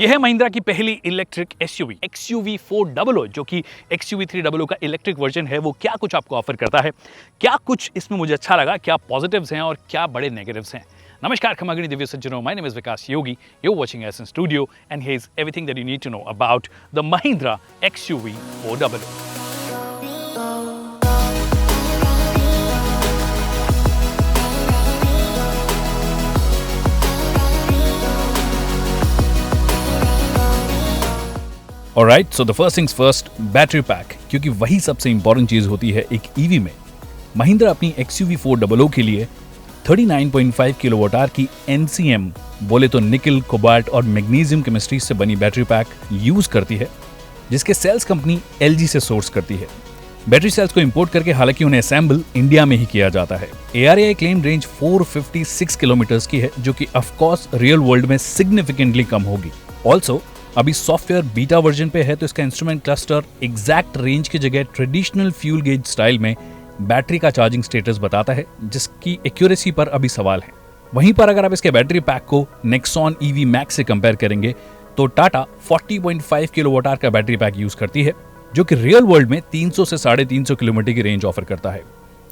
यह है महिंद्रा की पहली इलेक्ट्रिक एसयूवी XUV 400 जो कि XUV 300 का इलेक्ट्रिक वर्जन है। वो क्या कुछ आपको ऑफर करता है, क्या कुछ इसमें मुझे अच्छा लगा, क्या पॉजिटिव्स हैं और क्या बड़े नेगेटिव्स हैं। नमस्कार खमागणी दिव्य सज्जनों, my name is Vikas Yogi, you watching us in studio and here is everything that you need to know about the Mahindra XUV 400। Alright, so the first things first, battery pack, क्योंकि वही सबसे इंपॉर्टेंट चीज होती है एक ईवी में। महिंद्रा अपनी XUV 400 के लिए 39.5 किलोवाट आवर की NCM बोले तो निकल, कोबाल्ट और मैग्नीशियम केमिस्ट्री से बनी बैटरी पैक यूज करती है, जिसके सेल्स कंपनी LG से सोर्स करती है। बैटरी सेल्स को इंपोर्ट करके हालांकि उन्हें असेंबल इंडिया में ही किया जाता है। ARAI क्लेम रेंज 456 किलोमीटर की है, जो कि ऑफ कोर्स रियल वर्ल्ड में सिग्निफिकेंटली कम होगी। ऑल्सो अभी सॉफ्टवेयर बीटा वर्जन पे है, तो इसका इंस्ट्रूमेंट क्लस्टर एग्जैक्ट रेंज की जगह ट्रेडिशनल फ्यूल गेज स्टाइल में बैटरी का चार्जिंग स्टेटस बताता है, जिसकी एक्यूरेसी पर अभी सवाल है। वहीं पर अगर आप इसके बैटरी पैक को नेक्सॉन EV मैक्स से कंपेयर करेंगे तो टाटा 40.5 किलोवाट आवर का बैटरी पैक यूज करती है, जो कि रियल वर्ल्ड में 300 से 350 किलोमीटर की रेंज ऑफर करता है।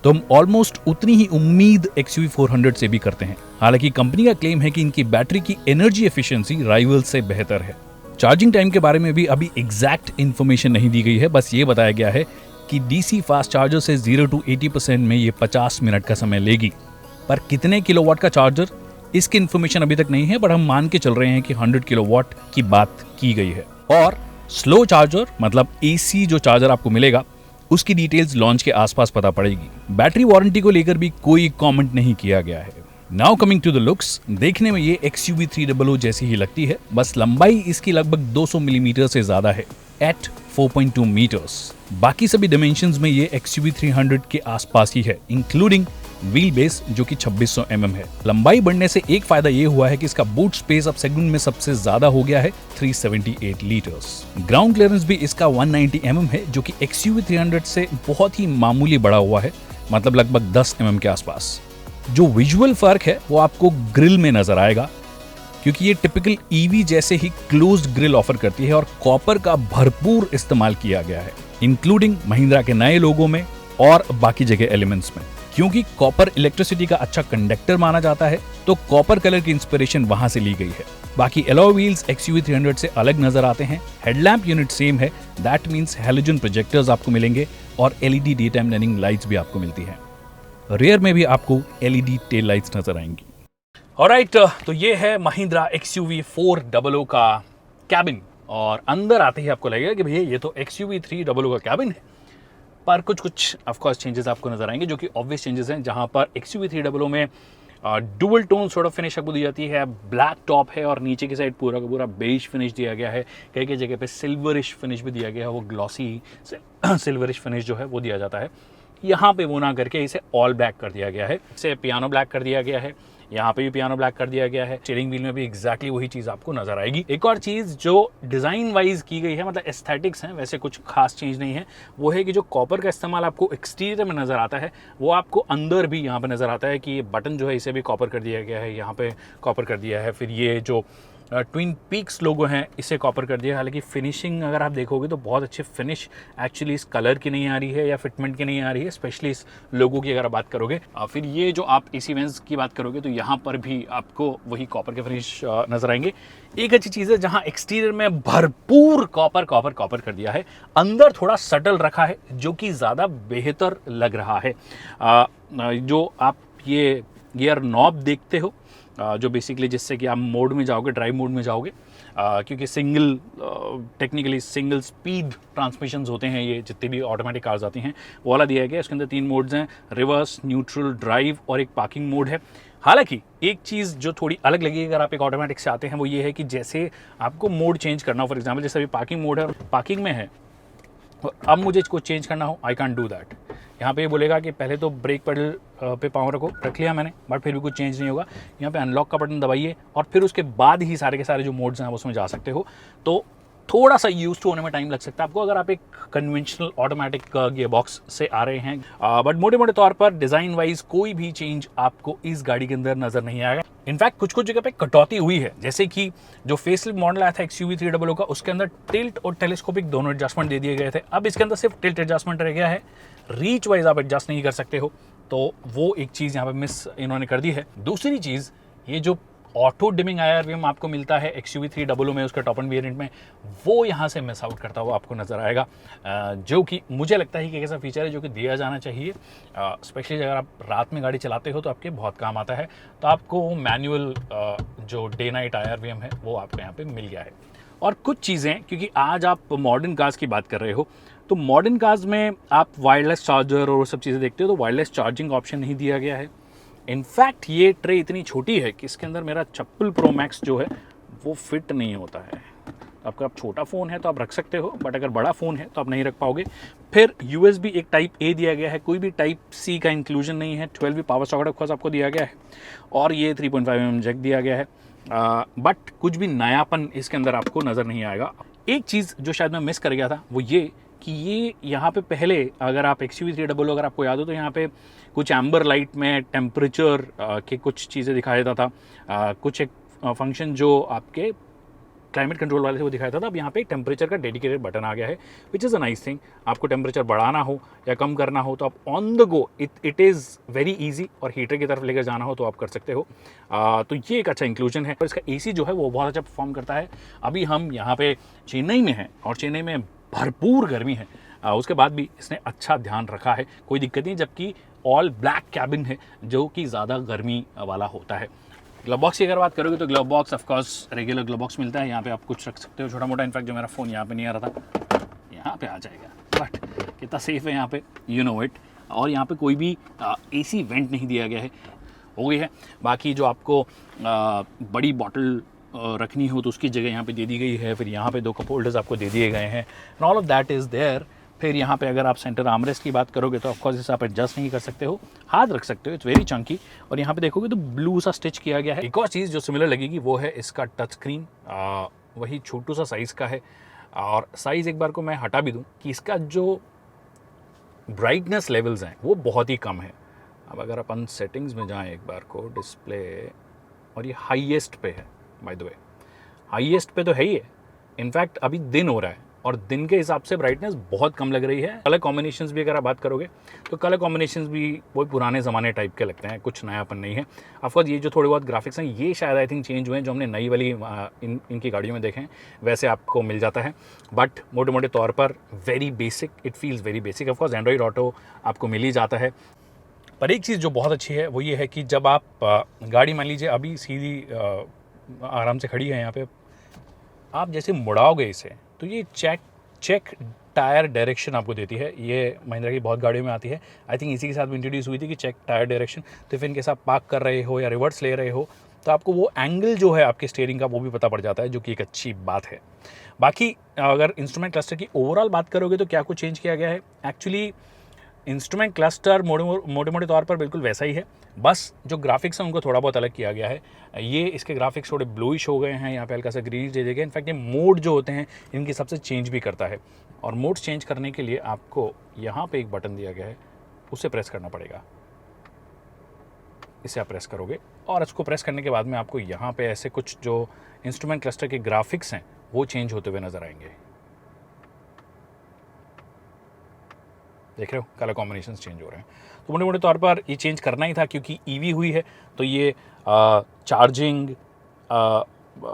तो हम ऑलमोस्ट उतनी ही उम्मीद XUV 400 से भी करते हैं। हालांकि कंपनी का क्लेम है कि इनकी बैटरी की एनर्जी एफिशिएंसी राइवल से बेहतर है। चार्जिंग टाइम के बारे में भी अभी एग्जैक्ट इन्फॉर्मेशन नहीं दी गई है, बस ये बताया गया है कि DC फास्ट चार्जर से 0 to 80% में ये 50 मिनट का समय लेगी। पर कितने किलोवाट का चार्जर, इसकी इन्फॉर्मेशन अभी तक नहीं है, बट हम मान के चल रहे हैं कि 100 किलोवाट की बात की गई है। और स्लो चार्जर मतलब AC जो चार्जर आपको मिलेगा, उसकी डिटेल्स लॉन्च के आसपास पता पड़ेगी। बैटरी वारंटी को लेकर भी कोई कॉमेंट नहीं किया गया है। Now coming to the looks, देखने में ये XUV 300 जैसी ही लगती है, बस लंबाई इसकी लगभग 200 मिलीमीटर से ज्यादा है, एट 4.2 मीटर्स। बाकी सभी डायमेंशंस में ये XUV 300 के आसपास ही है, इंक्लूडिंग व्हील बेस जो कि 2600 mm है। लंबाई बढ़ने से एक फायदा ये हुआ है कि इसका बूट स्पेस अब सेगमेंट में सबसे ज्यादा हो गया है, 378 लीटर्स। ग्राउंड क्लियरेंस भी इसका 190 mm है, जो कि XUV 300 से बहुत ही मामूली बढ़ा हुआ है, मतलब लगभग 10 mm के आसपास। जो विजुअल फर्क है वो आपको ग्रिल में नजर आएगा, क्योंकि ये टिपिकल EV जैसे ही क्लोज्ड ग्रिल ऑफर करती है और कॉपर का भरपूर इस्तेमाल किया गया है, इंक्लूडिंग महिंद्रा के नए लोगों में और बाकी जगह एलिमेंट्स में। क्योंकि कॉपर इलेक्ट्रिसिटी का अच्छा कंडक्टर माना जाता है, तो कॉपर कलर की इंस्पिरेशन वहां से ली गई है। बाकी एलॉय व्हील्स XUV 300 से अलग नजर आते हैं। हेडलैम्प यूनिट सेम है, दैट मींस हैलोजन प्रोजेक्टर्स आपको मिलेंगे और LED day time running lights भी आपको मिलती है। रेयर में भी आपको LED टेल लाइट्स नजर आएंगी। ऑलराइट, तो ये है महिंद्रा XUV 400 का कैबिन, और अंदर आते ही आपको लगेगा कि भैया ये तो XUV 300 का कैबिन है। पर कुछ ऑफ कोर्स चेंजेस आपको नजर आएंगे, जो कि ऑब्वियस चेंजेस हैं। जहां पर XUV 300 में dual tone sort of finish आपको दी जाती है, ब्लैक टॉप है और नीचे की साइड पूरा का पूरा बेज फिनिश दिया गया है। कई कई जगह पे सिल्वरिश फिनिश भी दिया गया है, वो ग्लॉसी सिल्वरिश फिनिश जो है वो दिया जाता है। यहाँ पे वो ना करके इसे ऑल ब्लैक कर दिया गया है, इसे पियानो ब्लैक कर दिया गया है। यहाँ पे भी पियानो ब्लैक कर दिया गया है। स्टीयरिंग व्हील में भी एग्जैक्टली वही चीज आपको नजर आएगी। एक और चीज जो डिजाइन वाइज की गई है, मतलब एस्थेटिक्स हैं, वैसे कुछ खास चेंज नहीं है, वो है कि जो कॉपर का इस्तेमाल आपको एक्सटीरियर में नजर आता है, वो आपको अंदर भी यहाँ पे नजर आता है कि ये बटन जो है इसे भी कॉपर कर दिया गया है, यहाँ पे कॉपर कर दिया है। फिर ये जो ट्विन पीक्स लोगो हैं, इसे कॉपर कर दिया है। हालांकि फिनिशिंग अगर आप देखोगे तो बहुत अच्छी फिनिश एक्चुअली इस कलर की नहीं आ रही है या फिटमेंट की नहीं आ रही है, स्पेशली इस लोगो की अगर आप बात करोगे। फिर ये जो आप AC वेंस की बात करोगे तो यहाँ पर भी आपको वही कॉपर के फिनिश नजर आएंगे। एक अच्छी चीज़ है, जहाँ एक्सटीरियर में भरपूर कॉपर कॉपर कॉपर कर दिया है, अंदर थोड़ा सटल रखा है, जो कि ज़्यादा बेहतर लग रहा है। जो आप ये गियर नॉब देखते हो, जो बेसिकली जिससे कि आप मोड में जाओगे, ड्राइव मोड में जाओगे, क्योंकि टेक्निकली सिंगल स्पीड ट्रांसमिशंस होते हैं ये जितनी भी ऑटोमेटिक कार्स आती हैं, वो वाला दिया गया है। इसके अंदर 3 मोड्स हैं, रिवर्स, न्यूट्रल, ड्राइव और एक पार्किंग मोड है। हालांकि एक चीज़ जो थोड़ी अलग लगेगी अगर आप एक ऑटोमेटिक से आते हैं, वो ये है कि जैसे आपको मोड चेंज करना हो, फॉर एग्जाम्पल जैसे अभी पार्किंग मोड है और पार्किंग में है, और अब मुझे इसको चेंज करना हो, आई कैन डू दैट। यहाँ पे ये बोलेगा कि पहले तो ब्रेक पेडल पे पाँव रख लिया मैंने, बट फिर भी कुछ चेंज नहीं होगा। यहाँ पे अनलॉक का बटन दबाइए और फिर उसके बाद ही सारे के सारे जो मोड्स हैं आप उसमें जा सकते हो। तो थोड़ा सा यूज टू होने में टाइम लग सकता है आपको अगर आप एक कन्वेंशनल ऑटोमेटिक गियर बॉक्स से आ रहे हैं, बट मोटे मोटे तौर पर डिज़ाइन वाइज कोई भी चेंज आपको इस गाड़ी के अंदर नज़र नहीं आएगा। इनफैक्ट कुछ कुछ जगह पे कटौती हुई है, जैसे कि जो फेसलिफ्ट मॉडल आया था XUV 300 का, उसके अंदर टिल्ट और टेलीस्कोपिक दोनों एडजस्टमेंट दे दिए गए थे। अब इसके अंदर सिर्फ टिल्ट एडजस्टमेंट रह गया है, रीच वाइज आप एडजस्ट नहीं कर सकते हो, तो वो एक चीज़ यहाँ पे मिस इन्होंने कर दी है। दूसरी चीज़, ये जो ऑटो डिमिंग IRVM आपको मिलता है XUV 300 में, उसका टॉप एंड वेरिएंट में, वो यहाँ से मिस आउट करता हुआ आपको नज़र आएगा, जो कि मुझे लगता है कि एक ऐसा फीचर है जो कि दिया जाना चाहिए, स्पेशली अगर आप रात में गाड़ी चलाते हो तो आपके बहुत काम आता है। तो आपको मैनुअल जो डे नाइट IRVM है वो आपको यहाँ पे मिल गया है। और कुछ चीज़ें, क्योंकि आज आप मॉडर्न कार्स की बात कर रहे हो, तो मॉडर्न कार्स में आप वायरलेस चार्जर और वो सब चीज़ें देखते हो, तो वायरलेस चार्जिंग ऑप्शन नहीं दिया गया है। इनफैक्ट ये ट्रे इतनी छोटी है कि इसके अंदर मेरा चप्पल प्रो मैक्स जो है वो फिट नहीं होता है। आपका आप छोटा फ़ोन है तो आप रख सकते हो, बट अगर बड़ा फ़ोन है तो आप नहीं रख पाओगे। फिर USB एक टाइप A दिया गया है, कोई भी टाइप C का इंक्लूजन नहीं है। 12V पावर सॉकेट ऑफकोर्स आपको दिया गया है, और ये 3.5mm जैक दिया गया है, बट कुछ भी नयापन इसके अंदर आपको नज़र नहीं आएगा। एक चीज़ जो शायद मैं मिस कर गया था वो ये कि ये यहाँ पे पहले, अगर आप XUV 300 अगर आपको याद हो तो यहाँ पे कुछ एम्बर लाइट में टेम्परेचर के कुछ चीज़ें दिखाया जाता था, कुछ एक फंक्शन जो आपके क्लाइमेट कंट्रोल वाले थे वो दिखाया था। अब यहाँ पे टेम्परेचर का डेडिकेटेड बटन आ गया है, which is a nice thing. आपको टेम्परेचर बढ़ाना हो या कम करना हो तो आप on the go, it is very easy, और हीटर की तरफ लेकर जाना हो तो आप कर सकते हो। तो ये एक अच्छा इंक्लूजन है। और इसका AC जो है वो बहुत अच्छा परफॉर्म करता है। अभी हम यहाँ पे चेन्नई में हैं और चेन्नई में भरपूर गर्मी है, उसके बाद भी इसने अच्छा ध्यान रखा है, कोई दिक्कत नहीं, जबकि ऑल ब्लैक कैबिन है जो कि ज़्यादा गर्मी वाला होता है। ग्लव बॉक्स की अगर बात करोगे तो glove box of course regular glove box मिलता है, यहाँ पे आप कुछ रख सकते हो छोटा मोटा। इनफैक्ट जो मेरा फ़ोन यहाँ पे नहीं आ रहा था, यहाँ पे आ जाएगा, बट कितना सेफ है यहाँ पे, यू नो इट। और यहाँ पे कोई भी AC वेंट नहीं दिया गया है, हो गई है। बाकी जो आपको बड़ी बॉटल रखनी हो तो उसकी जगह यहाँ पे दे दी गई है। फिर यहाँ पे 2 कप होल्डर्स आपको दे दिए गए हैं, and all of that is there. फिर यहाँ पे अगर आप सेंटर आर्मरेस्ट की बात करोगे तो ऑफकोर्स इसे आप एडजस्ट नहीं कर सकते हो, हाथ रख सकते हो, इट्स वेरी चंकी। और यहाँ पे देखोगे तो ब्लू सा स्टिच किया गया है। एक और चीज़ जो सिमिलर लगेगी वो है इसका टच स्क्रीन, वही छोटू सा साइज़ का है। और साइज़ एक बार को मैं हटा भी दूँ कि इसका जो ब्राइटनेस लेवल्स हैं वो बहुत ही कम है। अब अगर अपन सेटिंग्स में जाएँ एक बार को, डिस्प्ले, और ये हाईएस्ट पे है, बाय द वे हाईएस्ट पे तो है ही है। इनफैक्ट अभी दिन हो रहा है और दिन के हिसाब से ब्राइटनेस बहुत कम लग रही है। कलर कॉम्बिनेशंस भी अगर आप बात करोगे तो कलर कॉम्बिनेशंस भी वही पुराने ज़माने टाइप के लगते हैं, कुछ नयापन नहीं है। ऑफकोर्स ये जो थोड़े बहुत ग्राफिक्स हैं ये शायद आई थिंक चेंज हुए हैं, जो हमने नई वाली इनकी गाड़ियों में देखे हैं वैसे आपको मिल जाता है, बट मोटे मोटे तौर पर very basic, it feels very basic. Of course Android auto आपको मिल ही जाता है। पर एक चीज़ जो बहुत अच्छी है वो ये है कि जब आप गाड़ी मान लीजिए अभी सीधी आराम से खड़ी है यहाँ पे, आप जैसे मुड़ाओगे इसे तो ये चेक टायर डायरेक्शन आपको देती है। ये महिंद्रा की बहुत गाड़ियों में आती है, आई थिंक इसी के साथ भी इंट्रोड्यूस हुई थी कि चेक टायर डायरेक्शन। तो फिर इनके साथ पार्क कर रहे हो या रिवर्स ले रहे हो तो आपको वो एंगल जो है आपके स्टीयरिंग का वो भी पता पड़ जाता है, जो कि एक अच्छी बात है। बाकी अगर इंस्ट्रूमेंट क्लस्टर की ओवरऑल बात करोगे तो क्या कुछ चेंज किया गया है, एक्चुअली इंस्ट्रूमेंट क्लस्टर मोटे मोटे तौर पर बिल्कुल वैसा ही है, बस जो ग्राफिक्स हैं उनको थोड़ा बहुत अलग किया गया है। ये इसके ग्राफिक्स थोड़े ब्लूइश हो गए हैं, यहाँ पे हल्का सा ग्रीन दे दिया गया। इनफैक्ट ये मोड जो होते हैं इनकी सबसे चेंज भी करता है, और मोड चेंज करने के लिए आपको यहाँ पे एक बटन दिया गया है, उसे प्रेस करना पड़ेगा। इसे आप प्रेस करोगे और इसको प्रेस करने के बाद में आपको यहाँ पे ऐसे कुछ जो इंस्ट्रूमेंट क्लस्टर के ग्राफिक्स हैं वो चेंज होते हुए नज़र आएंगे। देख रहे हो, कलर कॉम्बिनेशन चेंज हो रहे हैं। तो मोटे मोटे तौर पर ये चेंज करना ही था, क्योंकि ईवी हुई है तो ये चार्जिंग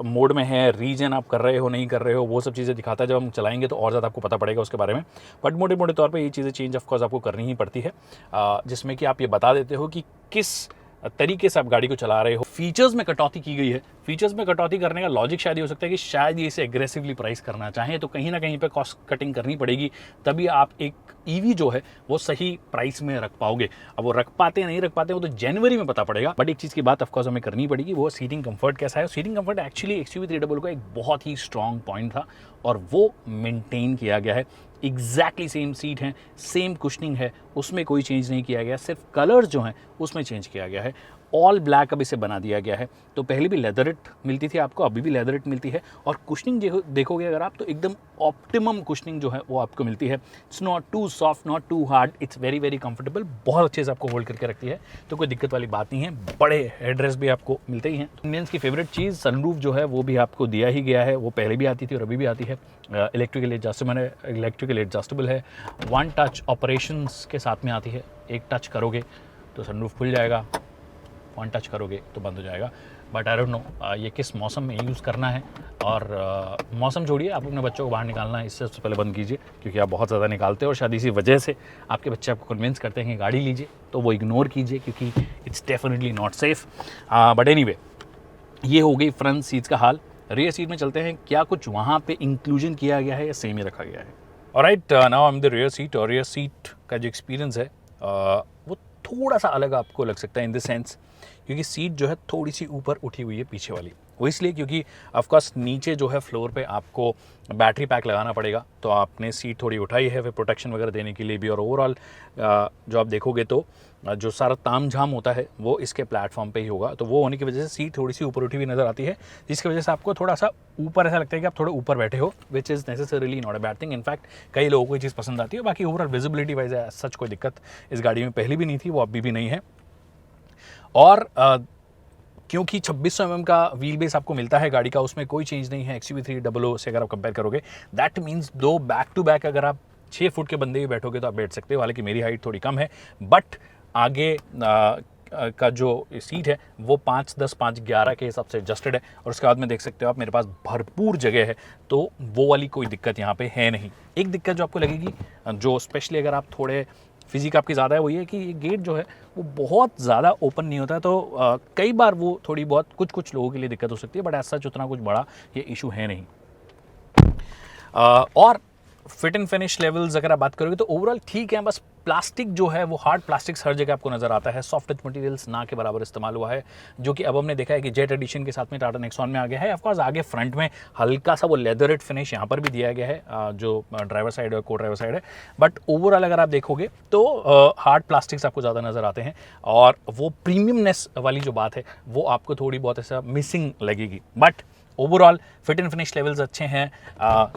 मोड में है, रीजन आप कर रहे हो नहीं कर रहे हो वो सब चीज़ें दिखाता है। जब हम चलाएंगे तो और ज़्यादा आपको पता पड़ेगा उसके बारे में, बट मोटे मोटे तौर पे ये चीज़ें चेंज ऑफकोर्स आपको करनी ही पड़ती है, जिसमें कि आप ये बता देते हो कि किस तरीके से आप गाड़ी को चला रहे हो। फीचर्स में कटौती की गई है। फीचर्स में कटौती करने का लॉजिक शायद ये हो सकता है कि शायद ये इसे एग्रेसिवली प्राइस करना चाहें, तो कहीं ना कहीं पे कॉस्ट कटिंग करनी पड़ेगी, तभी आप एक ईवी जो है वो सही प्राइस में रख पाओगे। अब वो रख पाते नहीं रख पाते वो तो जनवरी में पता पड़ेगा, बट एक चीज़ की बात ऑफकोर्स हमें करनी पड़ेगी, वो सीटिंग कंफर्ट कैसा है। सीटिंग कंफर्ट एक्चुअली XUV 300 का एक बहुत ही स्ट्रॉन्ग पॉइंट था और वो मेंटेन किया गया है। एग्जैक्टली सेम सीट हैं, सेम कुशनिंग है, उसमें कोई चेंज नहीं किया गया, सिर्फ कलर्स जो हैं उसमें चेंज किया गया है। ऑल ब्लैक अब इसे बना दिया गया है। तो पहले भी लेदरिट मिलती थी आपको, अभी भी लेदरिट मिलती है। और कुशनिंग देखोगे अगर आप तो एकदम ऑप्टिमम कुशनिंग जो है वो आपको मिलती है। It's not too soft, not too hard, it's very very comfortable, बहुत अच्छे से आपको होल्ड करके रखती है, तो कोई दिक्कत वाली बात नहीं है। बड़े हेडरेस्ट भी आपको मिलते ही हैं। इंडियंस की फेवरेट चीज़ सनरूफ जो है वो भी आपको दिया ही गया है, वो पहले भी आती थी और अभी भी आती है। इलेक्ट्रिकल एडजस्टेबल है, वन टच ऑपरेशंस के साथ में आती है। एक टच करोगे तो सनरूफ खुल जाएगा, वन टच करोगे तो बंद हो जाएगा। बट आई डोंट नो ये किस मौसम में यूज़ करना है। और मौसम छोड़िए, आप अपने बच्चों को बाहर निकालना है इससे पहले बंद कीजिए, क्योंकि आप बहुत ज़्यादा निकालते हो और शायद इसी वजह से आपके बच्चे आपको कन्विंस करते हैं कि गाड़ी लीजिए, तो वो इग्नोर कीजिए क्योंकि it's definitely not safe. But anyway, ये हो गई फ्रंट सीट्स का हाल। रियर सीट में चलते हैं, क्या कुछ वहाँ पे इंक्लूजन किया गया है या सेम ही रखा गया है। Alright, now I am the rear seat. और रियर सीट का जो एक्सपीरियंस है वो थोड़ा सा अलग आपको लग सकता है इन द सेंस, क्योंकि सीट जो है थोड़ी सी ऊपर उठी हुई है पीछे वाली। वो इसलिए क्योंकि ऑफकोर्स नीचे जो है फ्लोर पे आपको बैटरी पैक लगाना पड़ेगा, तो आपने सीट थोड़ी उठाई है फिर प्रोटेक्शन वगैरह देने के लिए भी। और ओवरऑल जो आप देखोगे तो जो सारा ताम झाम होता है वो इसके प्लेटफॉर्म पे ही होगा, तो वो होने की वजह से सीट थोड़ी सी ऊपर उठी हुई नज़र आती है, जिसकी वजह से आपको थोड़ा सा ऊपर ऐसा लगता है कि आप थोड़े ऊपर बैठे हो, which is necessarily not a bad thing. In fact कई लोगों को ये चीज़ पसंद आती है। बाकी ओवरऑल विजिबिलिटी वाइज सच कोई दिक्कत इस गाड़ी में पहले भी नहीं थी, वो अभी भी नहीं है। और क्योंकि 2600 mm का व्हील बेस आपको मिलता है गाड़ी का, उसमें कोई चेंज नहीं है XUV300 से अगर आप कंपेयर करोगे। दैट मीन्स दो बैक टू बैक अगर आप 6 फुट के बंदे भी बैठोगे तो आप बैठ सकते हो। हालांकि मेरी हाइट थोड़ी कम है, बट आगे का जो सीट है वो 5'10", 5'11" के हिसाब से एडजस्टेड है। और उसके बाद में देख सकते हो आप, मेरे पास भरपूर जगह है, तो वो वाली कोई दिक्कत यहाँ पे है नहीं। एक दिक्कत जो आपको लगेगी, जो स्पेशली अगर आप थोड़े फिजिक आपकी ज़्यादा है, वो ये कि ये गेट जो है वो बहुत ज़्यादा ओपन नहीं होता है, तो कई बार वो थोड़ी बहुत कुछ लोगों के लिए दिक्कत हो सकती है, बट ऐसा उतना कुछ बड़ा ये इशू है नहीं। और फिट एंड फिनिश लेवल्स अगर आप बात करोगे तो ओवरऑल ठीक है, बस प्लास्टिक जो है वो हार्ड प्लास्टिक्स हर जगह आपको नजर आता है, सॉफ्ट टच मटेरियल्स ना के बराबर इस्तेमाल हुआ है, जो कि अब हमने देखा है कि जेट एडिशन के साथ में टाटा नेक्सॉन में आ गया है। ऑफकोर्स आगे फ्रंट में हल्का सा वो लेदरेट फिनिश यहाँ पर भी दिया गया है, जो ड्राइवर साइड और को ड्राइवर साइड है, बट ओवरऑल अगर आप देखोगे तो हार्ड प्लास्टिक्स आपको ज़्यादा नज़र आते हैं, और वो प्रीमियमनेस वाली जो बात है वो आपको थोड़ी बहुत ऐसा मिसिंग लगेगी। But overall fit and finish levels अच्छे हैं।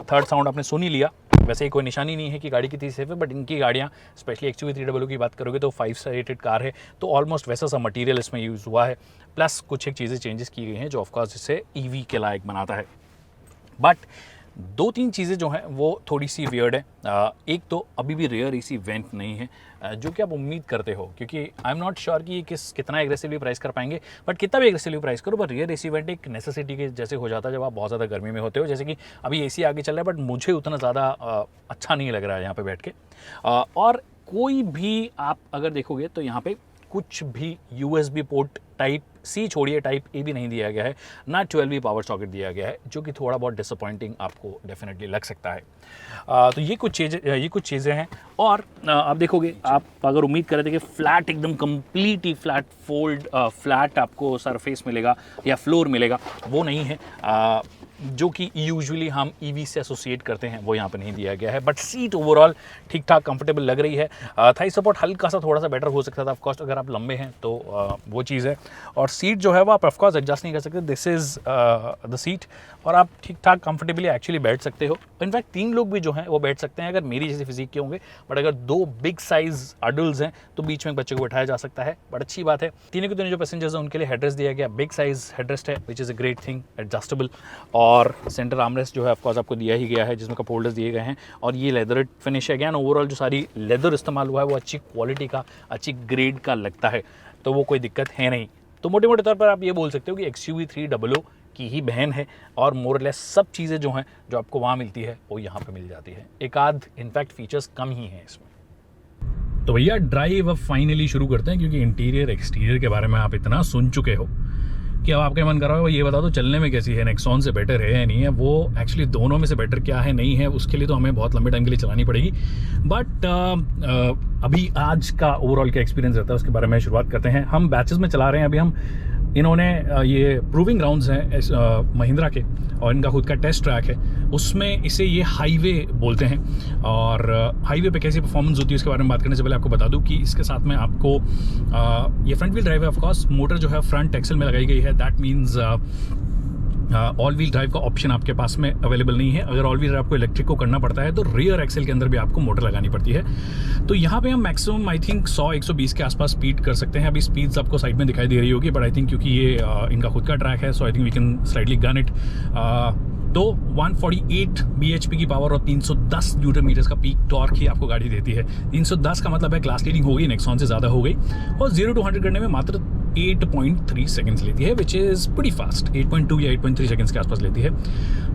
थर्ड साउंड आपने सुन ही लिया, वैसे ही कोई निशानी नहीं है कि गाड़ी कितनी सेफ है, बट इनकी गाड़ियाँ स्पेशली XUV300 की बात करोगे तो 5 स्टार रेटेड कार है, तो ऑलमोस्ट वैसा सा मटेरियल इसमें यूज़ हुआ है, प्लस कुछ एक चीज़ें चेंजेस की गई हैं जो ऑफकोर्स इसे EV के लायक बनाता है। बट 2-3 चीज़ें जो हैं वो थोड़ी सी वियर्ड है। एक तो अभी भी रेयर AC वेंट नहीं है, जो कि आप उम्मीद करते हो, क्योंकि आई एम नॉट श्योर कि ये कितना एग्रेसिवली प्राइस कर पाएंगे, बट कितना भी एग्रेसिवली प्राइस करो, पर रेयर AC वेंट एक नेसेसिटी के जैसे हो जाता है जब आप बहुत ज़्यादा गर्मी में होते हो। जैसे कि अभी AC आगे चल रहा है, बट मुझे उतना ज़्यादा अच्छा नहीं लग रहा है यहाँ पर बैठ के। और कोई भी आप अगर देखोगे तो यहाँ पर कुछ भी USB पोर्ट टाइप C छोड़िए टाइप A भी नहीं दिया गया है, ना 12V पावर सॉकेट दिया गया है, जो कि थोड़ा बहुत डिसअपॉइंटिंग आपको डेफिनेटली लग सकता है। तो ये कुछ चीज़ें हैं। और आप देखोगे, आप अगर उम्मीद कर रहे थे कि फ्लैट एकदम कम्प्लीटली फ्लैट फोल्ड फ्लैट आपको सरफेस मिलेगा या फ्लोर मिलेगा, वो नहीं है। जो कि यूजुअली हम EV से एसोसिएट करते हैं, वो यहाँ पे नहीं दिया गया है। बट सीट ओवरऑल ठीक ठाक कंफर्टेबल लग रही है। थाई सपोर्ट हल्का सा थोड़ा सा बेटर हो सकता था ऑफकोर्स, अगर आप लंबे हैं तो वो चीज़ है। और सीट जो है वो आप ऑफकोर्स एडजस्ट नहीं कर सकते, दिस इज़ द सीट, और आप ठीक ठाक कंफर्टेबली एक्चुअली बैठ सकते हो। इनफैक्ट 3 लोग भी जो हैं वो बैठ सकते हैं अगर मेरी जैसी फिजिक के होंगे, बट अगर 2 बिग साइज अडल्ट हैं तो बीच में एक बच्चे को बैठाया जा सकता है। बट अच्छी बात है, तीनों के तीनों जो पैसेंजर्स हैं उनके लिए हेडरेस्ट दिया गया, बिग साइज हेडरेस्ट है, which is a great thing, adjustable. और सेंटर आर्मरेस्ट जो है ऑफकोर्स आपको दिया ही गया है, जिसमें कप होल्डर्स दिए गए हैं, और ये लेदर फिनिश है। अगेन ओवरऑल जो सारी लेदर इस्तेमाल हुआ है वो अच्छी क्वालिटी का, अच्छी ग्रेड का लगता है, तो वो कोई दिक्कत है नहीं। तो मोटे मोटे तौर पर आप ये बोल सकते हो कि XUV300 की ही बहन है, और मोरलेस सब चीज़ें जो हैं जो आपको वहाँ मिलती है वो यहाँ पे मिल जाती है। एक आध इनफैक्ट फीचर्स कम ही हैं इसमें। तो भैया ड्राइव अब फाइनली शुरू करते हैं, क्योंकि इंटीरियर एक्सटीरियर के बारे में आप इतना सुन चुके हो कि अब आपका मन कर रहा है ये बता दो चलने में कैसी है, नेक्सॉन से बेटर है या नहीं है। वो एक्चुअली दोनों में से बेटर क्या है नहीं है, उसके लिए तो हमें बहुत लंबे टाइम के लिए चलानी पड़ेगी। बट अभी आज का ओवरऑल क्या एक्सपीरियंस रहता है उसके बारे में शुरुआत करते हैं। हम बैचेस में चला रहे हैं, अभी हम इन्होंने ये प्रूविंग ग्राउंड्स हैं महिंद्रा के, और इनका खुद का टेस्ट ट्रैक है, उसमें इसे ये हाईवे बोलते हैं। और हाईवे पे कैसी परफॉर्मेंस होती है उसके बारे में बात करने से पहले आपको बता दूं कि इसके साथ में आपको ये फ्रंट व्हील ड्राइव है। ऑफकोर्स मोटर जो है फ्रंट एक्सल में लगाई गई है, that means all wheel drive का ऑप्शन आपके पास में अवेलेबल नहीं है। अगर ऑल व्हील ड्राइव आपको इलेक्ट्रिक को करना पड़ता है तो रियर एक्सेल के अंदर भी आपको मोटर लगानी पड़ती है। तो यहाँ पे हम मैक्सिमम आई थिंक 100-120 के आसपास स्पीड कर सकते हैं। अभी स्पीड्स आपको साइड में दिखाई दे रही होगी, बट आई थिंक क्योंकि ये इनका खुद का ट्रैक है, so I think we can slightly gun it. तो 148 bhp की पावर और 310 न्यूटन मीटर्स का पीक टॉर्क ही आपको गाड़ी देती है। 310 का मतलब है क्लास लीडिंग हो गई, नेक्सॉन से ज़्यादा हो गई, और 0 to 100 करने में मात्र 8.3 सेकंड्स लेती है, विच इज़ प्रीटी फास्ट। 8.2 या 8.3 सेकंड्स के आसपास लेती है।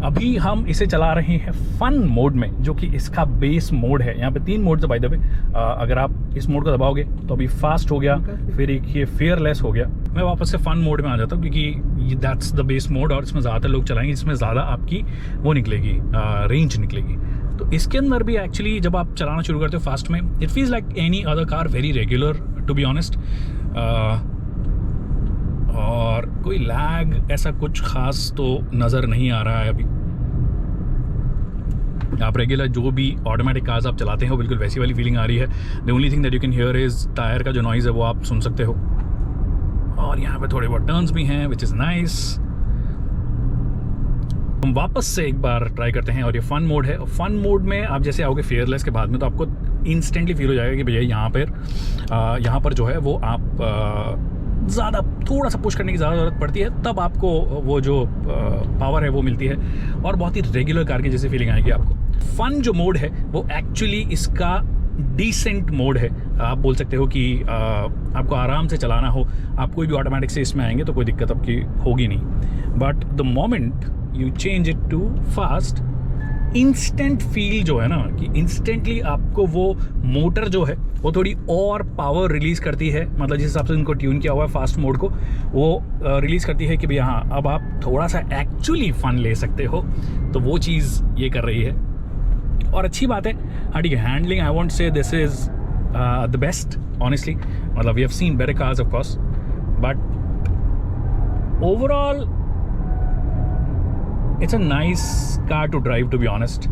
अभी हम इसे चला रहे हैं फन मोड में, जो कि इसका बेस मोड है। यहाँ पे 3 मोड्स है बाय द वे। अगर आप इस मोड को दबाओगे तो अभी फास्ट हो गया, फिर एक ये फेयरलेस हो गया। मैं वापस से फन मोड में आ जाता हूँ क्योंकि दैट्स द बेस मोड, और इसमें ज़्यादातर लोग चलाएंगे, इसमें ज़्यादा आपकी वो निकलेगी, रेंज निकलेगी। तो इसके अंदर भी एक्चुअली जब आप चलाना शुरू करते हो फास्ट में, it feels like any other car, very regular to be honest. और कोई लैग ऐसा कुछ खास तो नज़र नहीं आ रहा है अभी। आप रेगुलर जो भी ऑटोमेटिक कार्स आप चलाते हो बिल्कुल वैसी वाली फीलिंग आ रही है। The only thing that you can hear is tyre का जो नॉइज़ है वो आप सुन सकते हो, और यहाँ पे थोड़े बहुत टर्न्स भी हैं, विच इज़ नाइस। हम वापस से एक बार ट्राई करते हैं, और ये फन मोड है। फन मोड में आप जैसे आओगे फेयरलेस के बाद में, तो आपको इंस्टेंटली फील हो जाएगा कि भैया यहाँ पर जो है वो आप ज़्यादा थोड़ा सा पुश करने की ज़्यादा ज़रूरत पड़ती है, तब आपको वो जो पावर है वो मिलती है, और बहुत ही रेगुलर कार की जैसी फीलिंग आएगी आपको। फन जो मोड है वो एक्चुअली इसका डिसेंट मोड है। आप बोल सकते हो कि आपको आराम से चलाना हो, आप कोई भी ऑटोमेटिक से इसमें आएंगे तो कोई दिक्कत आपकी होगी नहीं। But the moment you change it to fast, instant feel जो है ना, कि इंस्टेंटली आपको वो मोटर जो है वो थोड़ी और पावर रिलीज़ करती है। मतलब जिस हिसाब से उनको ट्यून किया हुआ है फास्ट मोड को, वो रिलीज़ करती है कि भैया हाँ अब आप थोड़ा सा एक्चुअली फ़न ले सकते हो। तो वो चीज़ ये कर रही है, और अच्छी बात है। हाँ ठीक है, handling I want say this is the best honestly. मतलब we have seen better cars of course, but overall it's a nice car to drive to be honest.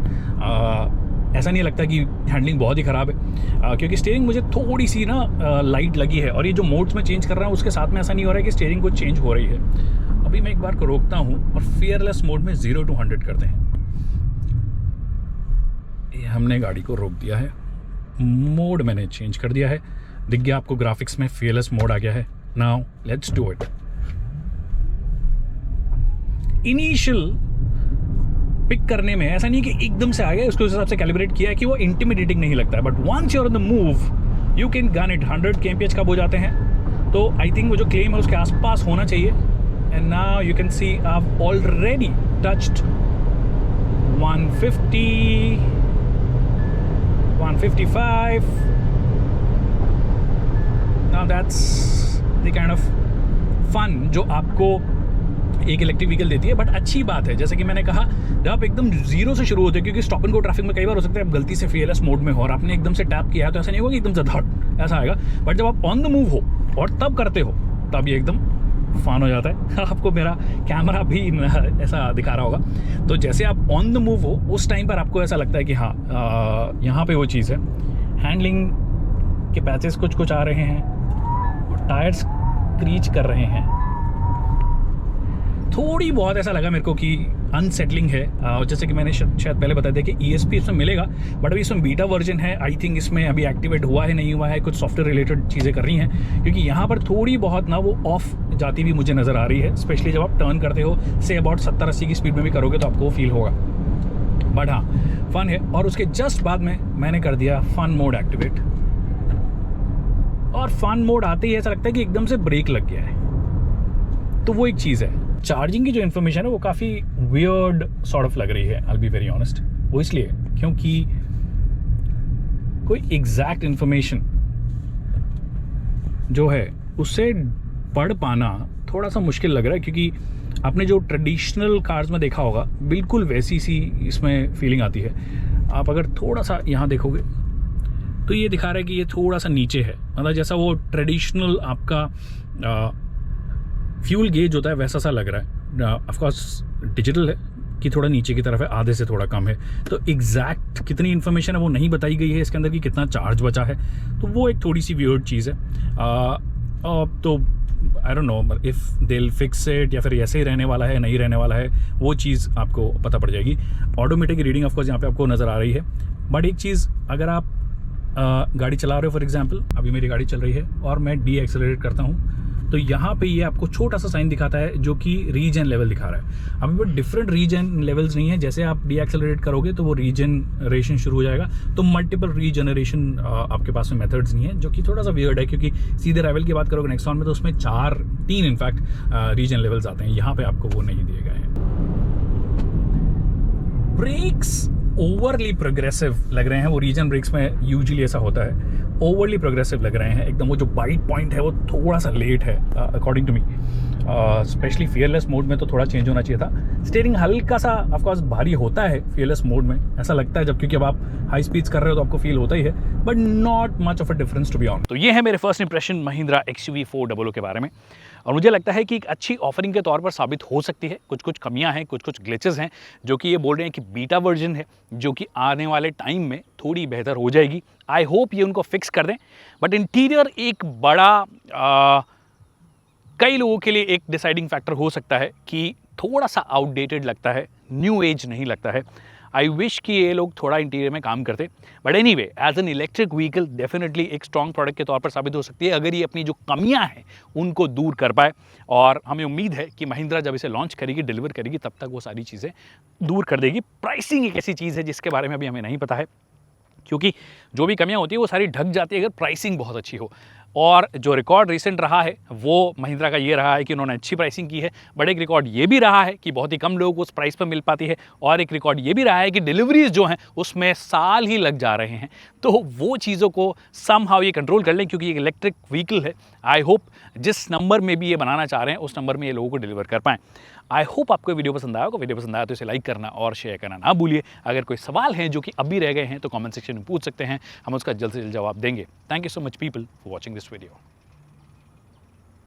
ऐसा नहीं लगता कि हैंडलिंग बहुत ही ख़राब है, क्योंकि स्टीयरिंग मुझे थोड़ी सी ना लाइट लगी है, और ये जो मोड्स में चेंज कर रहा हूँ उसके साथ में ऐसा नहीं हो रहा है कि स्टीयरिंग को चेंज हो रही है। अभी मैं एक बार को रोकता हूँ और फेयरलेस मोड में 0 to 100 करते हैं। ये हमने गाड़ी को रोक दिया है, मोड मैंने चेंज कर दिया है, दिख गया आपको ग्राफिक्स में फेयरलेस मोड आ गया है। Now let's do it. Initial pick करने में ऐसा नहीं कि एकदम से आ गया, उसके हिसाब से कैलिब्रेट किया है कि वो इंटिमिडेटिंग नहीं लगता है, but once you are on the move you can gun it. 100 kmph कब हो जाते हैं, तो आई थिंक वो जो क्लेम है उसके आसपास होना चाहिए। And now you can see I have already touched 150, 155। Now that's the kind of fun जो आपको एक इलेक्ट्रिक व्हीकल देती है। बट अच्छी बात है, जैसे कि मैंने कहा, जब आप एकदम जीरो से शुरू होते हैं, क्योंकि स्टॉप एंड गो ट्रैफिक में कई बार हो सकता है आप गलती से फेयरलेस मोड में हो और आपने एकदम से टैप किया है, तो ऐसा नहीं होगा कि एकदम से धड़ ऐसा आएगा। बट जब आप ऑन द मूव हो और तब करते हो, तब ये एकदम फन हो जाता है। आपको मेरा कैमरा भी ऐसा दिखा रहा होगा। तो जैसे आप ऑन द मूव हो उस टाइम पर आपको ऐसा लगता है कि हाँ यहाँ पे वो चीज़ है। हैंडलिंग के पैचेस कुछ कुछ आ रहे हैं और टायर्स क्रीच कर रहे हैं। थोड़ी बहुत ऐसा लगा मेरे को कि अनसेटलिंग है। जैसे कि मैंने शायद पहले बताया था कि ESP इसमें मिलेगा, बट अभी इसमें बीटा वर्जन है। आई थिंक इसमें अभी एक्टिवेट हुआ है नहीं हुआ है, कुछ सॉफ्टवेयर रिलेटेड चीज़ें कर रही हैं, क्योंकि यहाँ पर थोड़ी बहुत ना वो ऑफ जाती हुई मुझे नज़र आ रही है। स्पेशली जब आप टर्न करते हो, से अबाउट 70-80 की स्पीड में भी करोगे तो आपको फील होगा। बट हाँ, फन है। और उसके जस्ट बाद में मैंने कर दिया फन मोड एक्टिवेट, और फन मोड आते ही ऐसा लगता है कि एकदम से ब्रेक लग गया है। तो वो एक चीज़ है। चार्जिंग की जो इन्फॉर्मेशन है वो काफ़ी वियर्ड सॉर्ट ऑफ लग रही है, आई बी वेरी ऑनेस्ट। वो इसलिए क्योंकि कोई एग्जैक्ट इन्फॉर्मेशन जो है उसे पढ़ पाना थोड़ा सा मुश्किल लग रहा है, क्योंकि आपने जो ट्रेडिशनल कार्स में देखा होगा बिल्कुल वैसी सी इसमें फीलिंग आती है। आप अगर थोड़ा सा यहाँ देखोगे तो ये दिखा रहा है कि ये थोड़ा सा नीचे है, मतलब जैसा वो ट्रेडिशनल आपका फ्यूल गेज होता है वैसा सा लग रहा है, ऑफकोर्स डिजिटल है कि थोड़ा नीचे की तरफ है, आधे से थोड़ा कम है, तो एग्जैक्ट कितनी इन्फॉर्मेशन है वो नहीं बताई गई है इसके अंदर कि कितना चार्ज बचा है, तो वो एक थोड़ी सी वियर्ड चीज़ है। तो I don't know if they will fix it या फिर ऐसे ही रहने वाला है नहीं रहने वाला है, वो चीज़ आपको पता पड़ जाएगी। ऑटोमेटिक रीडिंग ऑफकोर्स यहाँ पे आपको नज़र आ रही है, बट एक चीज़, अगर आप गाड़ी चला रहे हो, फॉर एग्जांपल अभी मेरी गाड़ी चल रही है और मैं डी एक्सेलरेट करता हूँ, तो यहाँ पे ये आपको छोटा सा साइन दिखाता है जो कि रीजन लेवल दिखा रहा है। अभी वो डिफरेंट रीजन लेवल्स नहीं है, जैसे आप डी एक्सेलरेट करोगे तो वो रीजनरेशन शुरू हो जाएगा, तो मल्टीपल रीजनरेशन आपके पास में मेथड्स नहीं है, जो कि थोड़ा सा वियर्ड है, क्योंकि सीधे राइवल की बात करोगे नेक्सॉन में तो उसमें 3 इनफैक्ट रीजन लेवल्स आते हैं, यहाँ पे आपको वो नहीं दिए गए हैं। ब्रेक्स ओवरली प्रोग्रेसिव लग रहे हैं, वो रीजन ब्रेक्स में यूजुअली ऐसा होता है, ओवरली प्रोग्रेसिव लग रहे हैं एकदम। वो जो बाइट पॉइंट है वो थोड़ा सा लेट है according to me, specially fearless mode में तो थोड़ा चेंज होना चाहिए था। स्टीयरिंग हल्का सा ऑफकोर्स भारी होता है फियरलेस मोड में, ऐसा लगता है, जब क्योंकि अब आप हाई स्पीड्स कर रहे हो तो आपको फील होता ही है, but not much of a difference to be on. तो ये है मेरे फर्स्ट इंप्रेशन महिंद्रा XUV 400 के बारे में, और मुझे लगता है कि एक अच्छी ऑफरिंग के तौर पर साबित हो सकती है। कुछ कुछ कमियां हैं, कुछ कुछ ग्लिचेस हैं, जो कि ये बोल रहे हैं कि बीटा वर्जन है, जो कि आने वाले टाइम में थोड़ी बेहतर हो जाएगी। आई होप ये उनको फिक्स कर दें, बट इंटीरियर एक बड़ा कई लोगों के लिए एक डिसाइडिंग फैक्टर हो सकता है कि थोड़ा सा आउटडेटेड लगता है, न्यू एज नहीं लगता है। आई विश कि ये लोग थोड़ा इंटीरियर में काम करते, but anyway as an electric vehicle definitely एक स्ट्रॉन्ग प्रोडक्ट के तौर पर साबित हो सकती है, अगर ये अपनी जो कमियां हैं उनको दूर कर पाए। और हमें उम्मीद है कि महिंद्रा जब इसे लॉन्च करेगी, डिलीवर करेगी, तब तक वो सारी चीज़ें दूर कर देगी। प्राइसिंग एक ऐसी चीज़ है जिसके बारे में अभी हमें नहीं पता है, क्योंकि जो भी कमियां होती है वो सारी ढक जाती है अगर प्राइसिंग बहुत अच्छी हो। और जो रिकॉर्ड रिसेंट रहा है वो महिंद्रा का ये रहा है कि उन्होंने अच्छी प्राइसिंग की है, बट एक रिकॉर्ड ये भी रहा है कि बहुत ही कम लोगों को उस प्राइस पर मिल पाती है, और एक रिकॉर्ड ये भी रहा है कि डिलीवरीज जो हैं उसमें साल ही लग जा रहे हैं। तो वो चीज़ों को समहाउ ये कंट्रोल कर लें, क्योंकि एक इलेक्ट्रिक व्हीकल है। आई होप जिस नंबर में भी ये बनाना चाह रहे हैं उस नंबर में ये लोगों को डिलीवर कर पाएँ। आई होप आपको वीडियो पसंद आया होगा। वीडियो पसंद आया तो इसे लाइक करना और शेयर करना ना भूलिए। अगर कोई सवाल हैं जो कि अभी रह गए हैं तो कमेंट सेक्शन में पूछ सकते हैं, हम उसका जल्द से जल्द जवाब देंगे। Thank you so much people for watching this video.